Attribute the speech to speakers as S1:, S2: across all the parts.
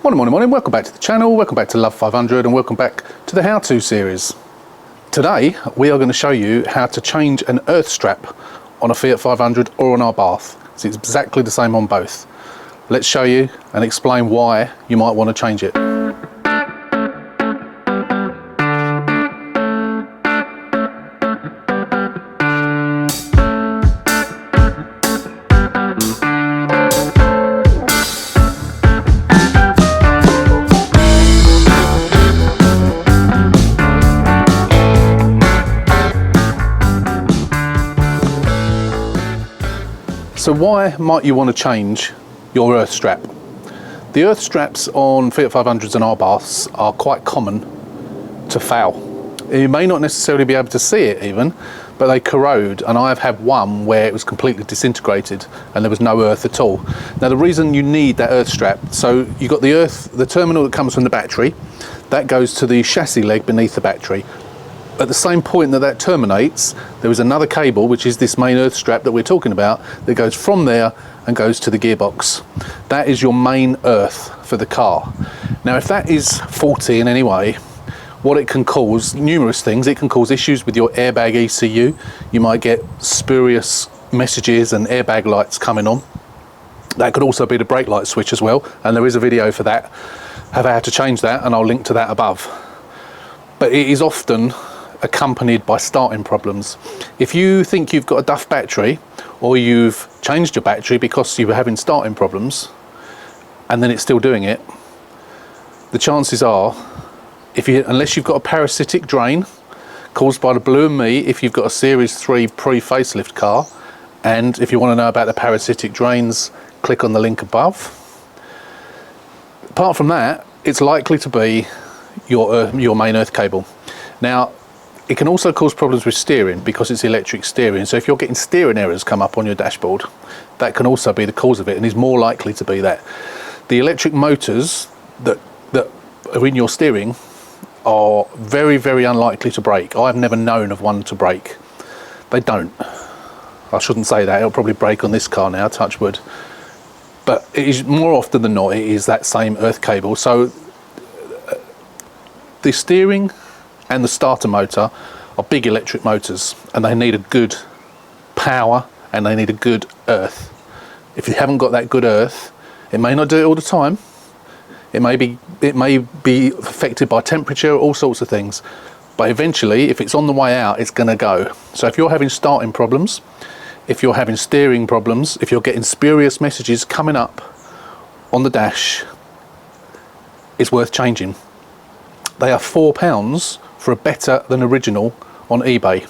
S1: Morning, welcome back to the channel, welcome back to Love 500 and welcome back to the how-to series. Today we are going to show you how to change an earth strap on a Fiat 500 or on our Abarth. So it's exactly the same on both. Let's show you and explain why you might want to change it. So why might you want to change your earth strap? The earth straps on Fiat 500s and Abarths are quite common to foul. You may not necessarily be able to see it even, but they corrode, and I've had one where it was completely disintegrated and there was no earth at all. Now the reason you need that earth strap, so you've got the terminal that comes from the battery, that goes to the chassis leg beneath the battery. At the same point that terminates, there is another cable, which is this main earth strap that we're talking about, that goes from there and goes to the gearbox. That is your main earth for the car. Now, if that is faulty in any way, what it can cause, numerous things. It can cause issues with your airbag ECU. You might get spurious messages and airbag lights coming on. That could also be the brake light switch as well, and there is a video for that, how to change that, and I'll link to that above. But it is often accompanied by starting problems. If you think you've got a duff battery, or you've changed your battery because you were having starting problems and then it's still doing it, the chances are, unless you've got a parasitic drain caused by the Blue and Me, if you've got a Series 3 pre-facelift car, and if you want to know about the parasitic drains, click on the link above. Apart from that, it's likely to be your main earth cable. Now, it can also cause problems with steering because it's electric steering. So if you're getting steering errors come up on your dashboard, that can also be the cause of it, and is more likely to be that. The electric motors that are in your steering are very, very unlikely to break. I've never known of one to break. They don't. I shouldn't say that. It'll probably break on this car now, touch wood. But it is more often than not, it is that same earth cable. So the steering and the starter motor are big electric motors, and they need a good power and they need a good earth. If you haven't got that good earth, it may not do it all the time. It may be affected by temperature, all sorts of things. But eventually, if it's on the way out, it's going to go. So if you're having starting problems, if you're having steering problems, if you're getting spurious messages coming up on the dash, it's worth changing. They are £4 for a better than original on eBay,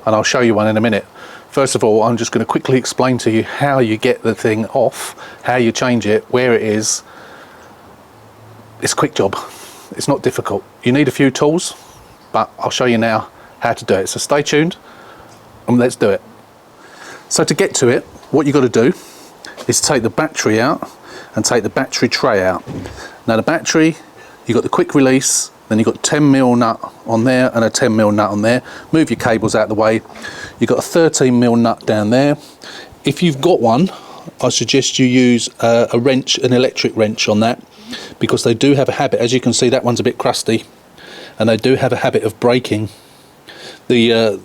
S1: and I'll show you one in a minute. First of all, I'm just going to quickly explain to you how you get the thing off, how you change it, where it is. It's a quick job. It's not difficult. You need a few tools, but I'll show you now how to do it. So stay tuned and let's do it. So to get to it, what you've got to do is take the battery out and take the battery tray out. Now the battery, you've got the quick release, then you've got 10mm nut on there and a 10mm nut on there. Move your cables out of the way. You've got a 13mm nut down there. If you've got one, I suggest you use a wrench, an electric wrench on that, because they do have a habit, as you can see that one's a bit crusty, and they do have a habit of breaking the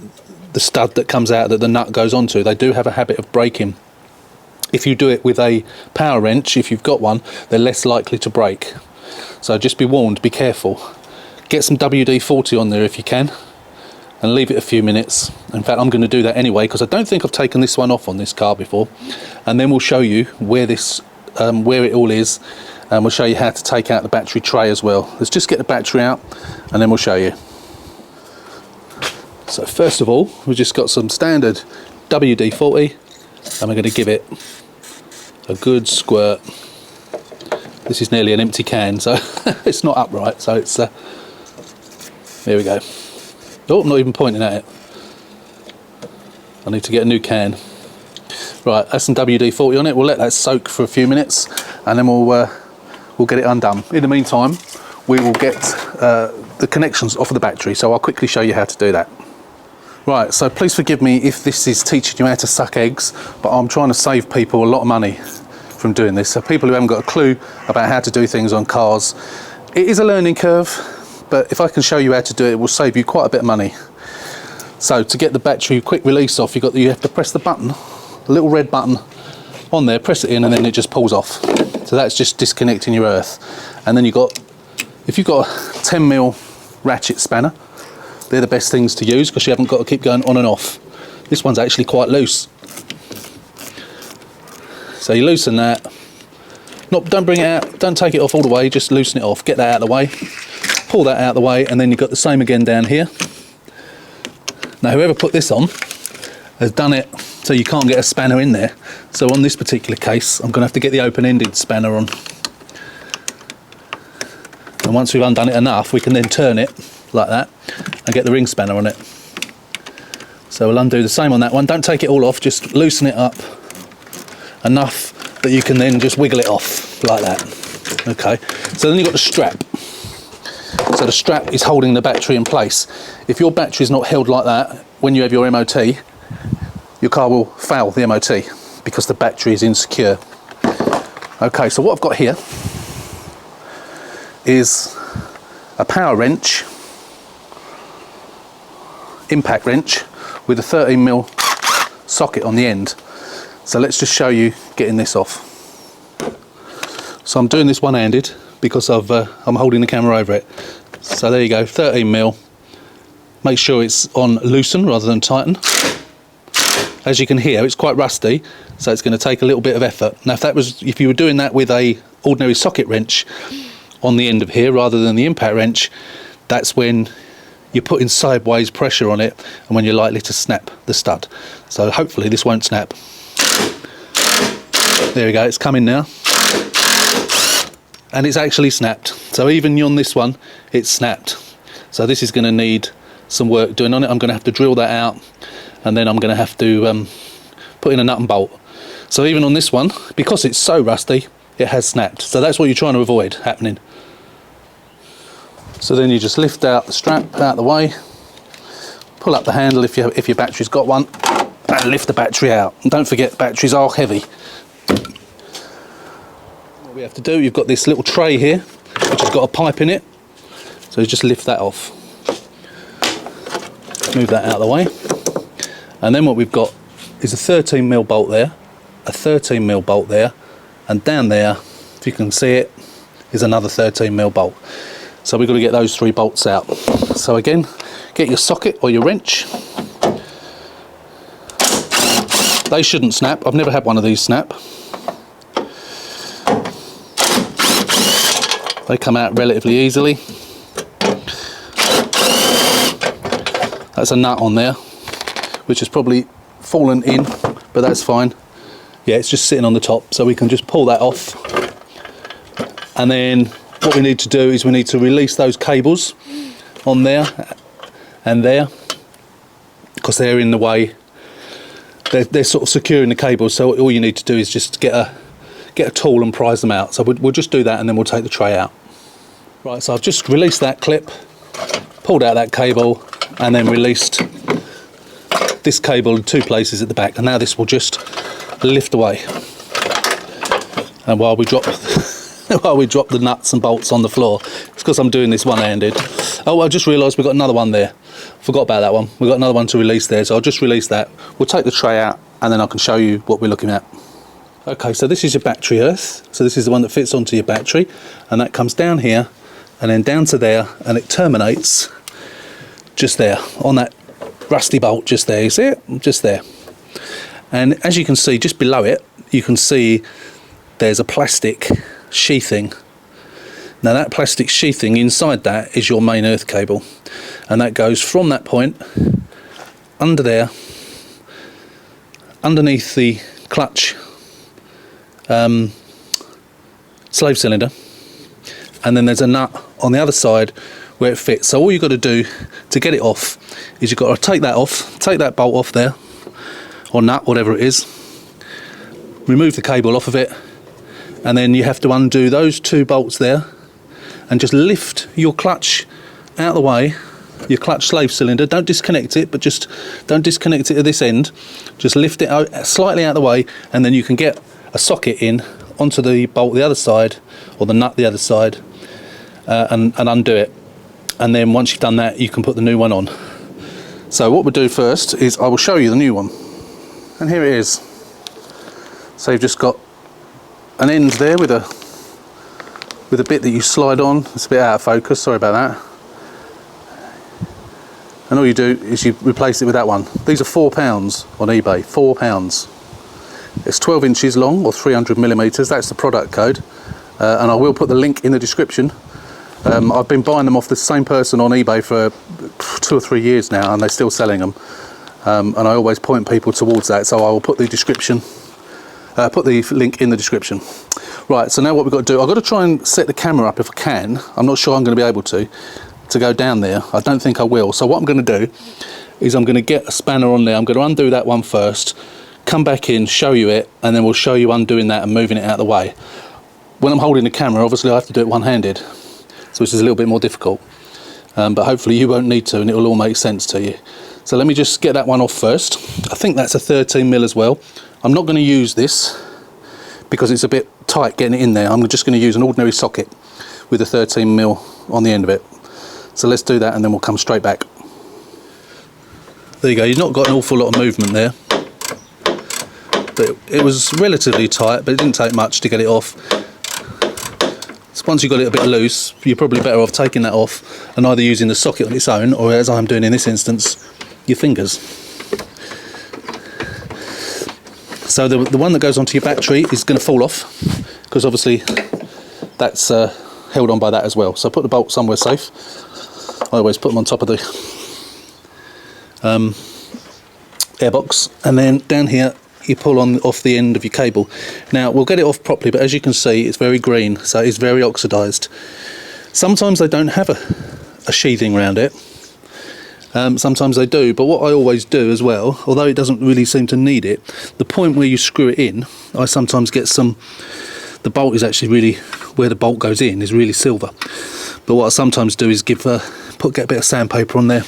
S1: stud that comes out that the nut goes onto. They do have a habit of breaking. If you do it with a power wrench, if you've got one, they're less likely to break. So just be warned, be careful. Get some WD-40 on there if you can, and leave it a few minutes. In fact, I'm going to do that anyway, because I don't think I've taken this one off on this car before. And then we'll show you where it all is, and we'll show you how to take out the battery tray as well. Let's just get the battery out, and then we'll show you. So first of all, we've just got some standard WD-40, and we're going to give it a good squirt. This is nearly an empty can, so it's not upright, so it's there we go. Oh, I'm not even pointing at it. I need to get a new can. Right, that's some WD-40 on it. We'll let that soak for a few minutes, and then we'll get it undone. In the meantime, we will get the connections off of the battery, so I'll quickly show you how to do that. Right, so please forgive me if this is teaching you how to suck eggs, but I'm trying to save people a lot of money. from doing this. So people who haven't got a clue about how to do things on cars, it is a learning curve, but if I can show you how to do it, it will save you quite a bit of money. So to get the battery quick release off, you have to press the button, a little red button on there, press it in, and then it just pulls off. So that's just disconnecting your earth. And then if you've got a 10mm ratchet spanner, they're the best things to use because you haven't got to keep going on and off. This one's actually quite loose. So you loosen that. Don't bring it out, don't take it off all the way, just loosen it off, get that out of the way, pull that out of the way, and then you've got the same again down here. Now whoever put this on has done it so you can't get a spanner in there. So on this particular case, I'm going to have to get the open-ended spanner on. And once we've undone it enough, we can then turn it like that and get the ring spanner on it. So we'll undo the same on that one. Don't take it all off, just loosen it up enough that you can then just wiggle it off like that. Okay, so then you've got the strap. So the strap is holding the battery in place. If your battery is not held like that, when you have your MOT, your car will fail the MOT because the battery is insecure. Okay, so what I've got here is a power wrench, impact wrench, with a 13mm socket on the end. So let's just show you getting this off. So I'm doing this one-handed because I'm holding the camera over it. So there you go, 13mm. Make sure it's on loosen rather than tighten. As you can hear, it's quite rusty, so it's going to take a little bit of effort. Now if you were doing that with a ordinary socket wrench on the end of here rather than the impact wrench, that's when you're putting sideways pressure on it and when you're likely to snap the stud. So hopefully this won't snap. There we go, it's coming now. And it's actually snapped. So even on this one, it's snapped. So this is going to need some work doing on it. I'm going to have to drill that out, and then I'm going to have to put in a nut and bolt. So even on this one, because it's so rusty, it has snapped. So that's what you're trying to avoid happening. So then you just lift out the strap out of the way, pull up the handle if your battery's got one, and lift the battery out. And don't forget, batteries are heavy. What we have to do, you've got this little tray here, which has got a pipe in it. So you just lift that off. Move that out of the way. And then what we've got is a 13mm bolt there, a 13mm bolt there, and down there, if you can see it, is another 13mm bolt. So we've got to get those 3 bolts out. So again, get your socket or your wrench. They shouldn't snap. I've never had one of these snap. They come out relatively easily. That's a nut on there, which has probably fallen in, but that's fine. Yeah, it's just sitting on the top, so we can just pull that off. And then what we need to do is we need to release those cables on there and there, because they're in the way. They're sort of securing the cables, so all you need to do is just get a tool and prise them out. So we'll just do that, and then we'll take the tray out. Right, so I've just released that clip, pulled out that cable, and then released this cable in 2 places at the back, and now this will just lift away. And while we drop the nuts and bolts on the floor, it's because I'm doing this one-handed. Oh, I just realised we've got another one there. Forgot about that one. We've got another one to release there, so I'll just release that. We'll take the tray out, and then I can show you what we're looking at. Okay, so this is your battery earth. So this is the one that fits onto your battery, and that comes down here, and then down to there, and it terminates just there, on that rusty bolt just there. You see it? Just there. And as you can see, just below it, you can see there's a plastic sheathing. Now that plastic sheathing, inside that is your main earth cable, and that goes from that point under there, underneath the clutch slave cylinder, and then there's a nut on the other side where it fits. So all you've got to do to get it off is you've got to take that off, take that bolt off there, or nut, whatever it is, remove the cable off of it, and then you have to undo those 2 bolts there and just lift your clutch out of the way, your clutch slave cylinder. Don't disconnect it, but just don't disconnect it at this end. Just lift it out, slightly out of the way, and then you can get a socket in onto the bolt the other side, or the nut the other side, and undo it. And then once you've done that, you can put the new one on. So what we'll do first is I will show you the new one. And here it is. So you've just got an end there with a bit that you slide on. It's a bit out of focus, sorry about that. And all you do is you replace it with that one. These are £4 on eBay, £4. It's 12 inches long, or 300 millimeters. That's the product code. And I will put the link in the description. I've been buying them off the same person on eBay for 2 or 3 years now, and they're still selling them. And I always point people towards that, so I will put the description, put the link in the description. Right, so now what we've got to do, I've got to try and set the camera up if I can. I'm not sure I'm going to be able to go down there. I don't think I will. So what I'm going to do is I'm going to get a spanner on there. I'm going to undo that one first, come back in, show you it, and then we'll show you undoing that and moving it out of the way. When I'm holding the camera, obviously I have to do it one-handed, so this is a little bit more difficult. But hopefully you won't need to, and it will all make sense to you. So let me just get that one off first. I think that's a 13mm as well. I'm not going to use this because it's a bit tight getting it in there. I'm just going to use an ordinary socket with a 13mm on the end of it. So let's do that, and then we'll come straight back. There you go, you've not got an awful lot of movement there. But it was relatively tight, but it didn't take much to get it off. So once you've got it a bit loose, you're probably better off taking that off and either using the socket on its own, or as I'm doing in this instance, your fingers. So the one that goes onto your battery is going to fall off, because obviously that's held on by that as well. So put the bolt somewhere safe. I always put them on top of the airbox, and then down here you pull on off the end of your cable. Now we'll get it off properly, but as you can see it's very green, so it's very oxidized. Sometimes they don't have a sheathing around it, sometimes they do, but what I always do as well, although it doesn't really seem to need it, the point where you screw it in, I sometimes get the bolt is actually really, where the bolt goes in is really silver. But what I sometimes do is get a bit of sandpaper on there.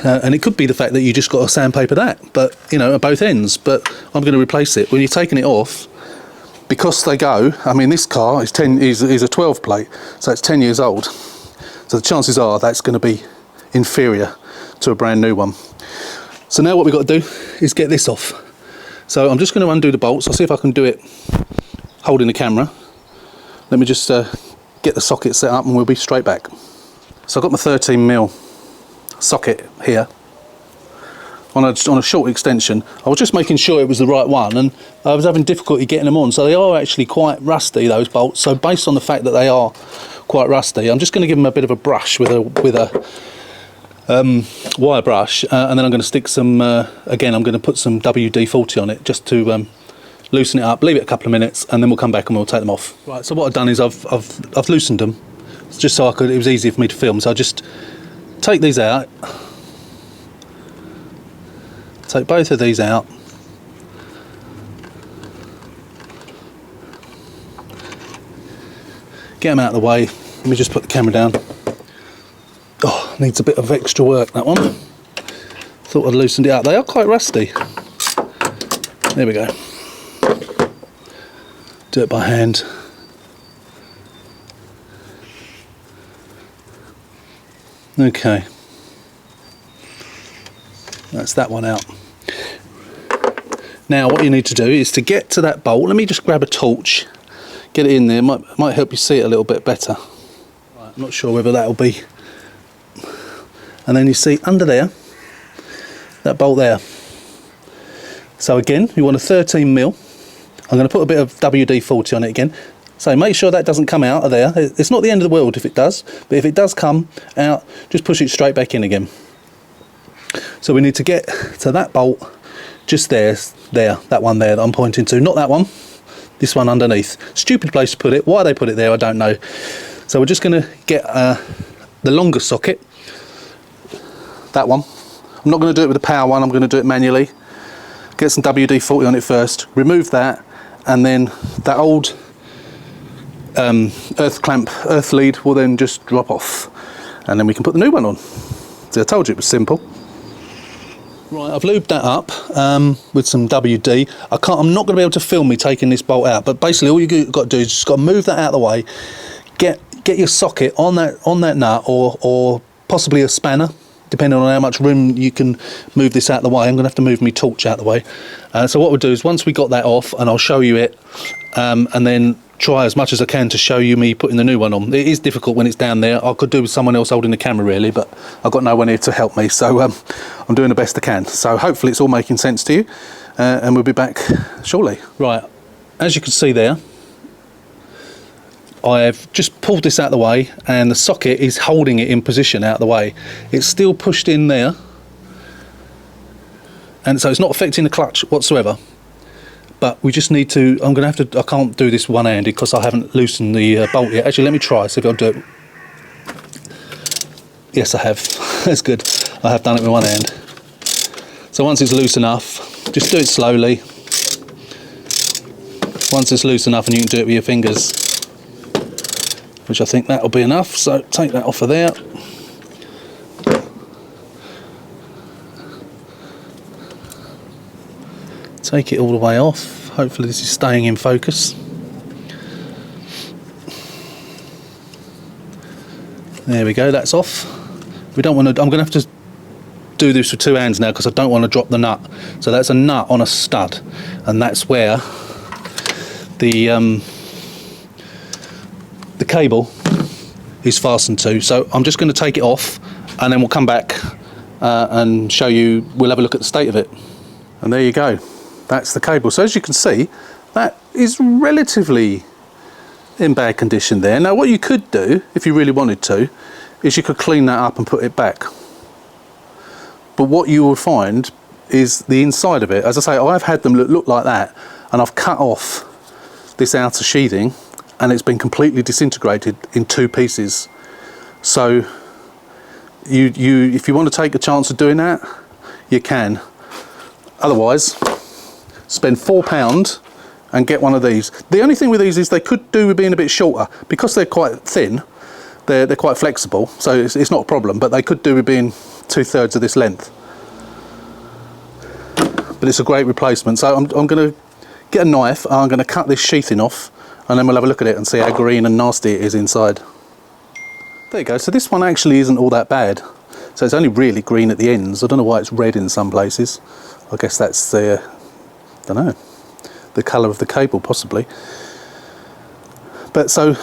S1: And it could be the fact that you just got to sandpaper that, but you know, at both ends. But I'm going to replace it. When you're taking it off, because they go, I mean, this car is a 12 plate, so it's 10 years old. So the chances are that's going to be inferior to a brand new one. So now what we've got to do is get this off. So I'm just going to undo the bolts. I'll see if I can do it holding the camera. Let me just get the socket set up and we'll be straight back. So I've got my 13mm socket here on a short extension. I was just making sure it was the right one, and I was having difficulty getting them on. So they are actually quite rusty, those bolts. So based on the fact that they are quite rusty, I'm just going to give them a bit of a brush with a wire brush, and then I'm going to stick some again I'm going to put some WD-40 on it just to loosen it up, leave it a couple of minutes, and then we'll come back and we'll take them off. Right, so what I've done is I've loosened them just so it was easier for me to film. So I just take these out, take both of these out, get them out of the way. Let me just put the camera down. Oh, needs a bit of extra work, that one. Thought I'd loosened it out. They are quite rusty. There we go. Do it by hand. Okay. That's that one out. Now what you need to do is to get to that bolt. Let me just grab a torch, get it in there. Might help you see it a little bit better. Right, I'm not sure whether that'll be. And then you see under there, that bolt there. So again, you want a 13mm. I'm going to put a bit of WD-40 on it again. So make sure that doesn't come out of there. It's not the end of the world if it does, but if it does come out, just push it straight back in again. So we need to get to that bolt just there, that one there that I'm pointing to, not that one, this one underneath. Stupid place to put it. Why they put it there, I don't know. So we're just going to get the longer socket, that one. I'm not going to do it with the power one, I'm going to do it manually. Get some WD-40 on it first, remove that, and then that old earth lead will then just drop off, and then we can put the new one on. So I told you it was simple. Right, I've lubed that up with some WD. I'm not going to be able to film me taking this bolt out, but basically all you've got to do is just got to move that out of the way, get your socket on that nut, or possibly a spanner, depending on how much room you can move this out of the way. I'm going to have to move my torch out of the way. So what we'll do is once we got that off, and I'll show you it, and then try as much as I can to show you me putting the new one on. It is difficult when it's down there. I could do with someone else holding the camera really, but I've got no one here to help me, so I'm doing the best I can. So hopefully it's all making sense to you, and we'll be back shortly. Right, as you can see there, I've just pulled this out of the way, and the socket is holding it in position out of the way. It's still pushed in there, and so it's not affecting the clutch whatsoever. But we just need to, I can't do this one-handed because I haven't loosened the bolt yet. Actually, let me try, see if I'll do it. Yes, I have. That's good. I have done it with one hand. So once it's loose enough, just do it slowly. Once it's loose enough, and you can do it with your fingers, which I think that'll be enough. So take that off of there. Take it all the way off. Hopefully this is staying in focus. There we go, that's off. We don't want to, I'm going to have to do this with two hands now because I don't want to drop the nut. So that's a nut on a stud, and that's where the cable is fastened to. So I'm just going to take it off, and then we'll come back and show you, we'll have a look at the state of it. And there you go. That's the cable. So as you can see, that is relatively in bad condition there. Now what you could do, if you really wanted to, is you could clean that up and put it back. But what you will find is the inside of it. As I say, I've had them look like that, and I've cut off this outer sheathing, and it's been completely disintegrated in two pieces. So if you want to take a chance of doing that, you can. Otherwise, spend £4 and get one of these. The only thing with these is they could do with being a bit shorter. Because they're quite thin, they're quite flexible, so it's not a problem, but they could do with being 2/3 of this length. But it's a great replacement. So I'm going to get a knife, and I'm going to cut this sheathing off, and then we'll have a look at it and see how green and nasty it is inside. There you go. So this one actually isn't all that bad. So it's only really green at the ends. I don't know why it's red in some places. I guess that's the don't know, the colour of the cable possibly. But so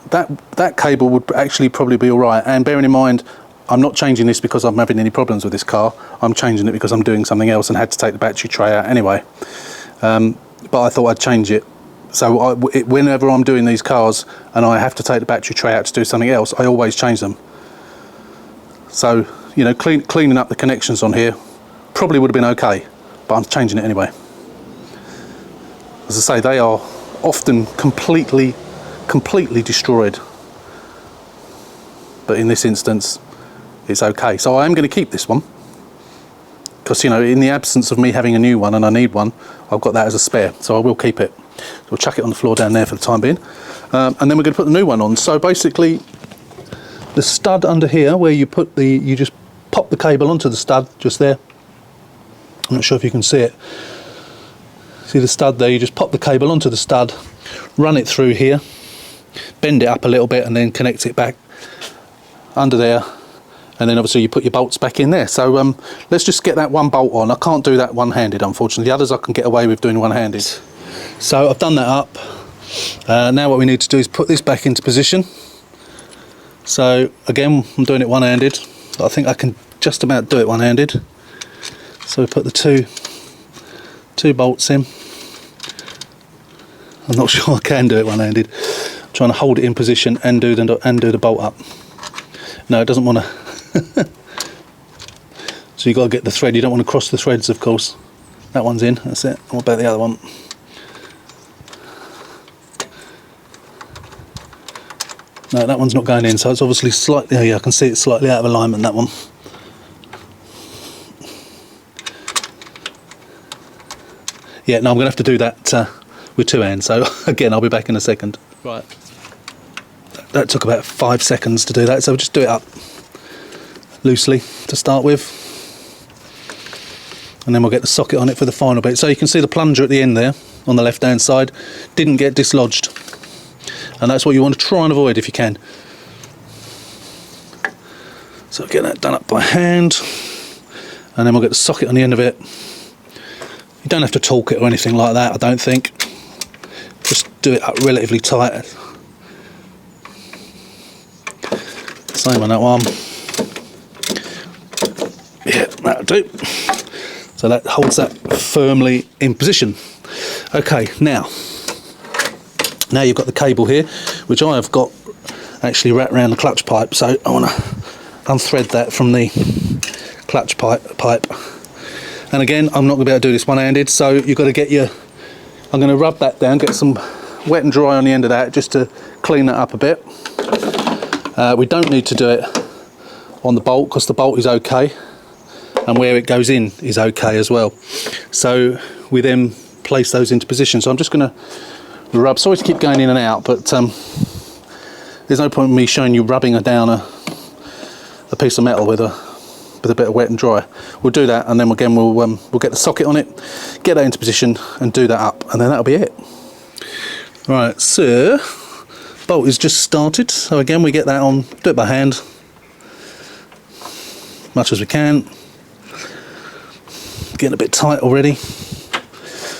S1: that cable would actually probably be alright, and bearing in mind I'm not changing this because I'm having any problems with this car. I'm changing it because I'm doing something else and had to take the battery tray out anyway. But I thought I'd change it. So whenever I'm doing these cars and I have to take the battery tray out to do something else, I always change them. So, you know, cleaning up the connections on here probably would have been okay, but I'm changing it anyway. As I say, they are often completely destroyed, but in this instance it's okay. So I am going to keep this one because, you know, in the absence of me having a new one and I need one, I've got that as a spare, so I will keep it. So we'll chuck it on the floor down there for the time being, and then we're going to put the new one on. So basically the stud under here where you put you just pop the cable onto the stud just there. I'm not sure if you can see it. See the stud there? You just pop the cable onto the stud, run it through here, bend it up a little bit, and then connect it back under there, and then obviously you put your bolts back in there. So let's just get that one bolt on. I can't do that one-handed, unfortunately. The others I can get away with doing one-handed. So I've done that up. Now what we need to do is put this back into position. So again, I'm doing it one-handed. I think I can just about do it one-handed. So we put the two bolts in. I'm not sure I can do it one-handed. I'm trying to hold it in position and do the bolt up. No, it doesn't want to. So you've got to get the thread. You don't want to cross the threads, of course. That one's in. That's it. What about the other one? No, that one's not going in. So it's obviously slightly. Oh yeah, I can see it's slightly out of alignment. That one. Yeah, no, I'm going to have to do that with two hands. So again, I'll be back in a second. Right. That took about 5 seconds to do that. So we'll just do it up loosely to start with. and then we'll get the socket on it for the final bit. So you can see the plunger at the end there on the left hand side didn't get dislodged, and that's what you want to try and avoid if you can. So get that done up by hand, and then we'll get the socket on the end of it. You don't have to torque it or anything like that, I don't think. Just do it up relatively tight. Same on that one. Yeah, that'll do. So that holds that firmly in position. Okay, now you've got the cable here, which I have got actually wrapped around the clutch pipe. So I want to unthread that from the clutch pipe. And again, I'm not going to be able to do this one-handed, so you've got to get your... I'm going to rub that down, get some wet and dry on the end of that, just to clean that up a bit. We don't need to do it on the bolt, because the bolt is okay, and where it goes in is okay as well. So we then place those into position. So I'm just going to rub. Sorry to keep going in and out, but there's no point in me showing you rubbing down a piece of metal with a bit of wet and dry. We'll do that, and then again we'll get the socket on it, get that into position, and do that up, and then that'll be it. Right, so bolt is just started. So again, we get that on, do it by hand, much as we can. Getting a bit tight already.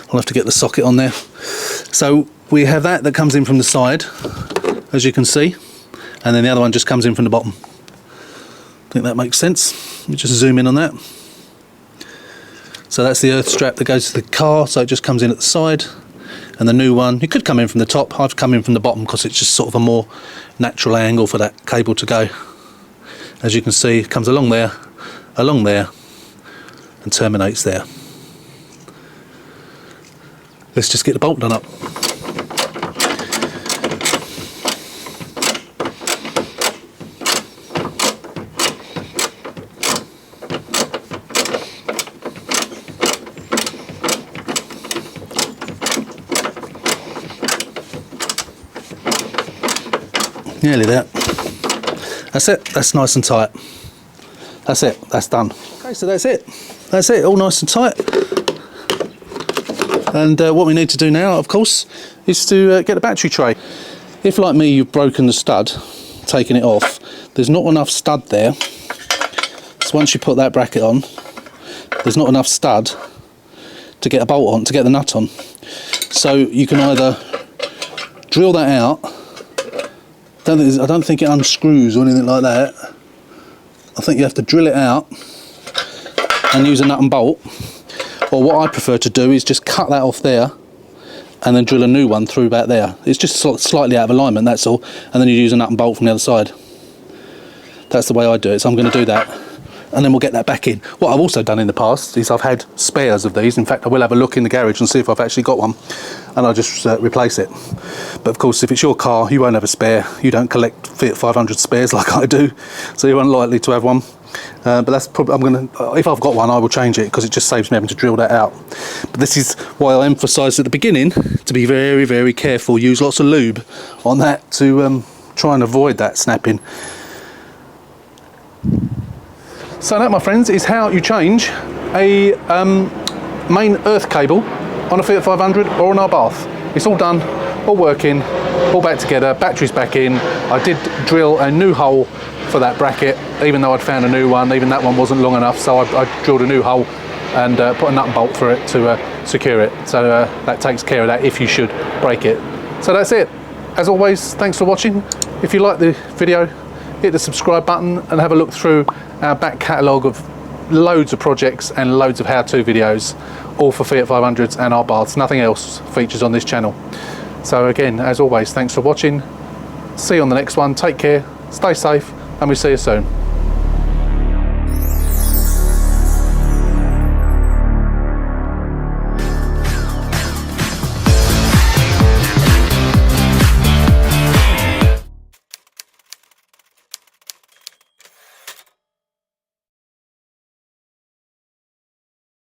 S1: I'll have to get the socket on there. So we have that comes in from the side, as you can see, and then the other one just comes in from the bottom. I think that makes sense. Let me just zoom in on that. So that's the earth strap that goes to the car, so it just comes in at the side. And the new one, it could come in from the top. I've come in from the bottom because it's just sort of a more natural angle for that cable to go. As you can see, it comes along there, and terminates there. Let's just get the bolt done up. Nearly there. That's it. That's nice and tight. That's it. That's done. Okay, so that's it. That's it. All nice and tight. And what we need to do now, of course, is to get a battery tray. If, like me, you've broken the stud, taking it off, there's not enough stud there. So once you put that bracket on, there's not enough stud to get a bolt on, to get the nut on. So you can either drill that out. I don't think it unscrews or anything like that. I think you have to drill it out and use a nut and bolt. Or what I prefer to do is just cut that off there and then drill a new one through back there. It's just slightly out of alignment, that's all. And then you use a nut and bolt from the other side. That's the way I do it, so I'm going to do that. And then we'll get that back in. What I've also done in the past is I've had spares of these. In fact, I will have a look in the garage and see if I've actually got one, and I'll just replace it. But of course, if it's your car, you won't have a spare. You don't collect Fiat 500 spares like I do, so you're unlikely to have one. But that's probably, if I've got one, I will change it, because it just saves me having to drill that out. But this is why I emphasised at the beginning to be very, very careful. Use lots of lube on that to try and avoid that snapping. So that, my friends, is how you change a main earth cable on a Fiat 500 or an Abarth. It's all done, all working, all back together, batteries back in. I did drill a new hole for that bracket, even though I'd found a new one. Even that one wasn't long enough, so I drilled a new hole and put a nut and bolt for it to secure it. So that takes care of that if you should break it. So that's it. As always, thanks for watching. If you like the video, hit the subscribe button and have a look through our back catalogue of loads of projects and loads of how-to videos, all for Fiat 500s and Abarths. Nothing else features on this channel. So again, as always, thanks for watching. See you on the next one. Take care, stay safe, and we'll see you soon.